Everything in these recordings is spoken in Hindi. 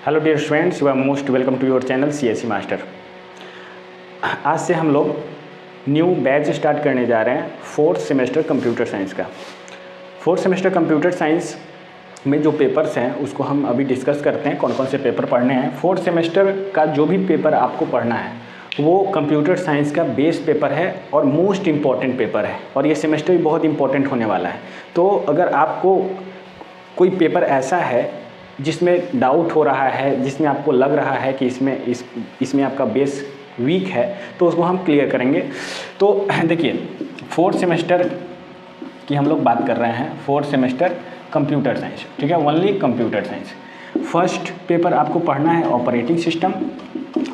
Hello dear students, you are most welcome to your channel CSE master. आज से हम लोग न्यू बैच स्टार्ट करने जा रहे हैं फोर्थ सेमेस्टर कंप्यूटर साइंस का। फोर्थ सेमेस्टर कंप्यूटर साइंस में जो पेपर्स हैं उसको हम अभी डिस्कस करते हैं, कौन कौन से पेपर पढ़ने हैं। फोर्थ सेमेस्टर का जो भी पेपर आपको पढ़ना है वो कंप्यूटर साइंस का बेस पेपर है और मोस्ट इम्पॉर्टेंट पेपर है, और ये सेमेस्टर भी बहुत इम्पॉर्टेंट होने वाला है। तो अगर आपको कोई पेपर ऐसा है जिसमें डाउट हो रहा है, जिसमें आपको लग रहा है कि इसमें आपका बेस वीक है, तो उसको हम क्लियर करेंगे। तो देखिए, फोर्थ सेमेस्टर की हम लोग बात कर रहे हैं, फोर्थ सेमेस्टर कंप्यूटर साइंस, ठीक है, only computer science. First paper आपको पढ़ना है ऑपरेटिंग सिस्टम।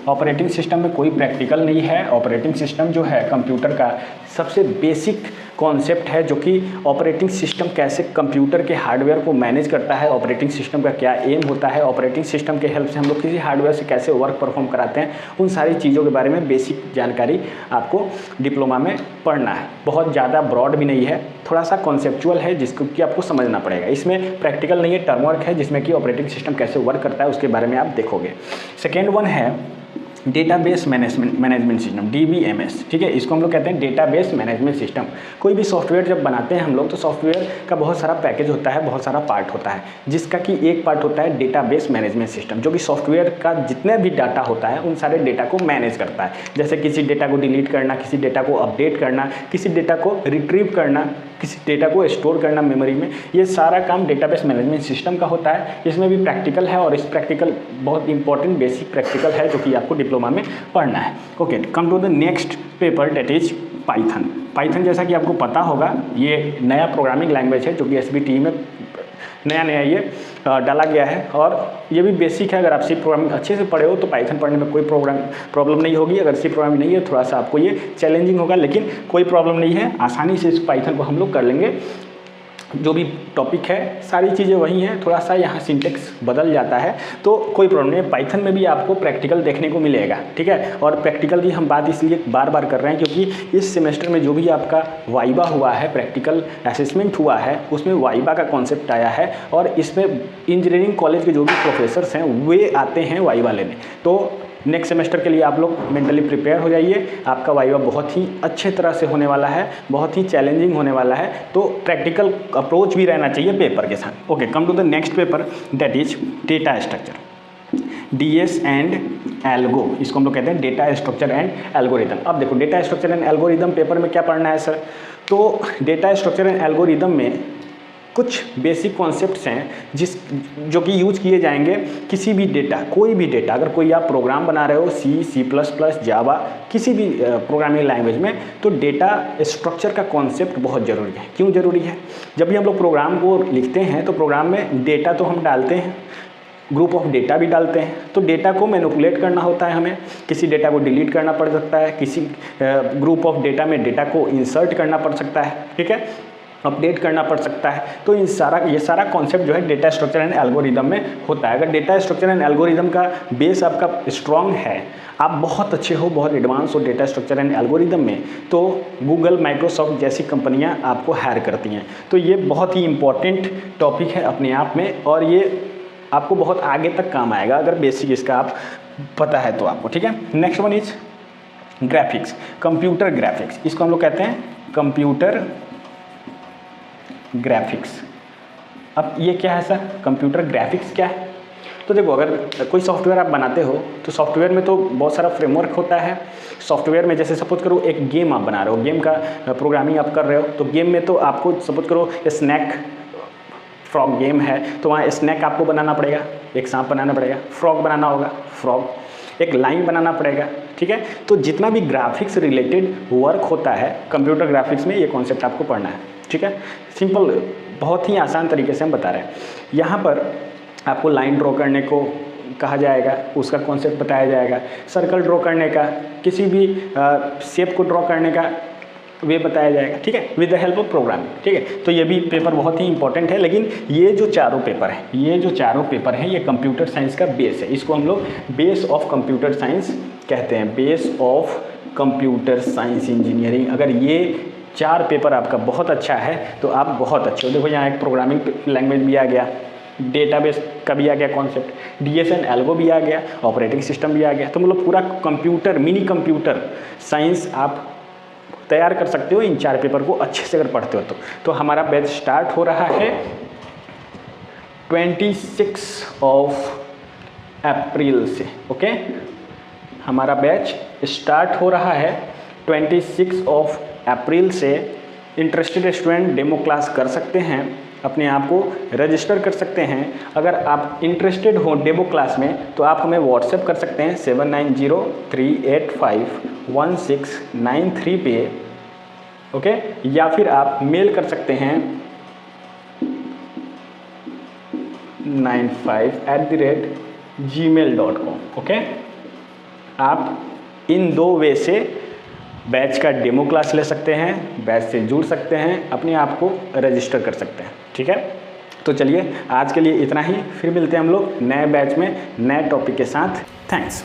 ऑपरेटिंग सिस्टम में कोई प्रैक्टिकल नहीं है। ऑपरेटिंग सिस्टम जो है कंप्यूटर का सबसे बेसिक कॉन्सेप्ट है, जो कि ऑपरेटिंग सिस्टम कैसे कंप्यूटर के हार्डवेयर को मैनेज करता है, ऑपरेटिंग सिस्टम का क्या एम होता है, ऑपरेटिंग सिस्टम के हेल्प से हम लोग किसी हार्डवेयर से कैसे वर्क परफॉर्म कराते हैं, उन सारी चीज़ों के बारे में बेसिक जानकारी आपको डिप्लोमा में पढ़ना है। बहुत ज़्यादा ब्रॉड भी नहीं है, थोड़ा सा कॉन्सेप्चुअल है जिसको कि आपको समझना पड़ेगा। इसमें प्रैक्टिकल नहीं है, टर्म वर्क है, जिसमें कि ऑपरेटिंग सिस्टम कैसे वर्क करता है उसके बारे में आप देखोगे। सेकेंड वन है डेटाबेस मैनेजमेंट सिस्टम, DBMS, ठीक है। इसको हम लोग कहते हैं डेटाबेस मैनेजमेंट सिस्टम। कोई भी सॉफ्टवेयर जब बनाते हैं हम लोग, तो सॉफ्टवेयर का बहुत सारा पैकेज होता है, बहुत सारा पार्ट होता है, जिसका कि एक पार्ट होता है डेटाबेस मैनेजमेंट सिस्टम, जो कि सॉफ्टवेयर का जितने भी डाटा होता है उन सारे डेटा को मैनेज करता है। जैसे किसी डेटा को डिलीट करना, किसी डेटा को अपडेट करना, किसी डेटा को रिट्रीव करना, किसी डेटा को स्टोर करना मेमोरी में, ये सारा काम डेटाबेस मैनेजमेंट सिस्टम का होता है। इसमें भी प्रैक्टिकल है, और इस प्रैक्टिकल बहुत इंपॉर्टेंट बेसिक प्रैक्टिकल है जो कि आपको डिप्लोमा में पढ़ना है। Okay, come to the next paper, that is Python. Python जैसा कि आपको पता होगा, ये नया प्रोग्रामिंग लैंग्वेज है जो कि SBT में नया ये डाला गया है, और ये भी बेसिक है। अगर आप सी प्रोग्रामिंग अच्छे से पढ़े हो तो पाइथन पढ़ने में कोई प्रॉब्लम नहीं होगी। अगर सी प्रोग्रामिंग नहीं है, थोड़ा सा आपको ये चैलेंजिंग होगा, लेकिन कोई प्रॉब्लम नहीं है, आसानी से इस पाइथन को हम लोग कर लेंगे। जो भी टॉपिक है सारी चीज़ें वही हैं, थोड़ा सा यहाँ सिंटेक्स बदल जाता है, तो कोई प्रॉब्लम नहीं। पाइथन में भी आपको प्रैक्टिकल देखने को मिलेगा, ठीक है। और प्रैक्टिकल की हम बात इसलिए बार बार कर रहे हैं क्योंकि इस सेमेस्टर में जो भी आपका वाइवा हुआ है, प्रैक्टिकल असेसमेंट हुआ है, उसमें वाइवा का कॉन्सेप्ट आया है, और इसमें इंजीनियरिंग कॉलेज के जो भी प्रोफेसर्स हैं वे आते हैं वाइवा लेने। तो नेक्स्ट सेमेस्टर के लिए आप लोग मेंटली प्रिपेयर हो जाइए। आपका वाइवा बहुत ही अच्छे तरह से होने वाला है, बहुत ही चैलेंजिंग होने वाला है, तो प्रैक्टिकल अप्रोच भी रहना चाहिए पेपर के साथ। Okay, come to the next paper, that is data structure, DS and algo. इसको हम लोग कहते हैं डेटा स्ट्रक्चर एंड एल्गोरिदम। अब देखो, data structure and algorithm paper में क्या पढ़ना है सर? तो डेटा स्ट्रक्चर एंड एल्गोरिदम में कुछ बेसिक कॉन्सेप्ट्स हैं जो कि यूज किए जाएंगे किसी भी डेटा, कोई भी डेटा, अगर कोई आप प्रोग्राम बना रहे हो C++, जावा, किसी भी प्रोग्रामिंग लैंग्वेज में, तो डेटा स्ट्रक्चर का कॉन्सेप्ट बहुत ज़रूरी है। क्यों ज़रूरी है? जब भी हम लोग प्रोग्राम को लिखते हैं तो प्रोग्राम में डेटा तो हम डालते हैं, ग्रुप ऑफ डेटा भी डालते हैं, तो डेटा को मैनिपुलेट करना होता है हमें। किसी डेटा को डिलीट करना पड़ सकता है, किसी ग्रुप ऑफ डेटा में डेटा को इंसर्ट करना पड़ सकता है, ठीक है, अपडेट करना पड़ सकता है। तो ये सारा कॉन्सेप्ट जो है डेटा स्ट्रक्चर एंड एल्गोरिदम में होता है। अगर डेटा स्ट्रक्चर एंड एल्गोरिदम का बेस आपका स्ट्रॉन्ग है, आप बहुत अच्छे हो, बहुत एडवांस हो डेटा स्ट्रक्चर एंड एल्गोरिदम में, तो गूगल, माइक्रोसॉफ्ट जैसी कंपनियां आपको हायर करती हैं। तो ये बहुत ही इंपॉर्टेंट टॉपिक है अपने आप में, और ये आपको बहुत आगे तक काम आएगा अगर बेसिक इसका आप पता है तो आपको, ठीक है। Next one is graphics, computer graphics. इसको हम लोग कहते हैं कंप्यूटर ग्राफिक्स। अब ये क्या है सर? कंप्यूटर ग्राफिक्स क्या है? तो देखो, अगर कोई सॉफ्टवेयर आप बनाते हो तो सॉफ्टवेयर में तो बहुत सारा फ्रेमवर्क होता है। सॉफ्टवेयर में जैसे सपोज करो एक गेम आप बना रहे हो, गेम का प्रोग्रामिंग आप कर रहे हो, तो गेम में तो आपको सपोज करो स्नैक फ्रॉग गेम है, तो वहाँ स्नैक आपको बनाना पड़ेगा, एक सांप बनाना पड़ेगा, फ्रॉग बनाना होगा, फ्रॉग, एक लाइन बनाना पड़ेगा, ठीक है। तो जितना भी ग्राफिक्स रिलेटेड वर्क होता है कंप्यूटर ग्राफिक्स में, ये कॉन्सेप्ट आपको पढ़ना है, ठीक है। सिंपल, बहुत ही आसान तरीके से हम बता रहे हैं। यहाँ पर आपको लाइन ड्रॉ करने को कहा जाएगा, उसका कॉन्सेप्ट बताया जाएगा। सर्कल ड्रॉ करने का, किसी भी शेप को ड्रॉ करने का वे बताया जाएगा, ठीक है, with the help of programming, ठीक है। तो ये भी पेपर बहुत ही इंपॉर्टेंट है। लेकिन ये जो चारों पेपर हैं, ये कंप्यूटर साइंस का बेस है। इसको हम लोग बेस ऑफ कंप्यूटर साइंस कहते हैं, base of computer science engineering. अगर ये 4 पेपर आपका बहुत अच्छा है तो आप बहुत अच्छे हो। देखो, यहाँ एक प्रोग्रामिंग लैंग्वेज भी आ गया, डेटाबेस का भी आ गया कॉन्सेप्ट, DSN एल्गो भी आ गया, ऑपरेटिंग सिस्टम भी आ गया। तो मतलब पूरा कंप्यूटर, मिनी कंप्यूटर साइंस आप तैयार कर सकते हो इन 4 पेपर को अच्छे से अगर पढ़ते हो तो हमारा बैच स्टार्ट हो रहा है 26 अप्रैल से। ओके, हमारा बैच स्टार्ट हो रहा है 26 अप्रैल से। इंटरेस्टेड स्टूडेंट डेमो क्लास कर सकते हैं, अपने आप को रजिस्टर कर सकते हैं। अगर आप इंटरेस्टेड हो डेमो क्लास में तो आप हमें व्हाट्सएप कर सकते हैं 7903851693 पे। ओके, या फिर आप मेल कर सकते हैं 95@gmail.com। ओके, आप इन 2 वे से बैच का डेमो क्लास ले सकते हैं, बैच से जुड़ सकते हैं, अपने आप को रजिस्टर कर सकते हैं। ठीक है, तो चलिए आज के लिए इतना ही, फिर मिलते हैं हम लोग नए बैच में नए टॉपिक के साथ। थैंक्स।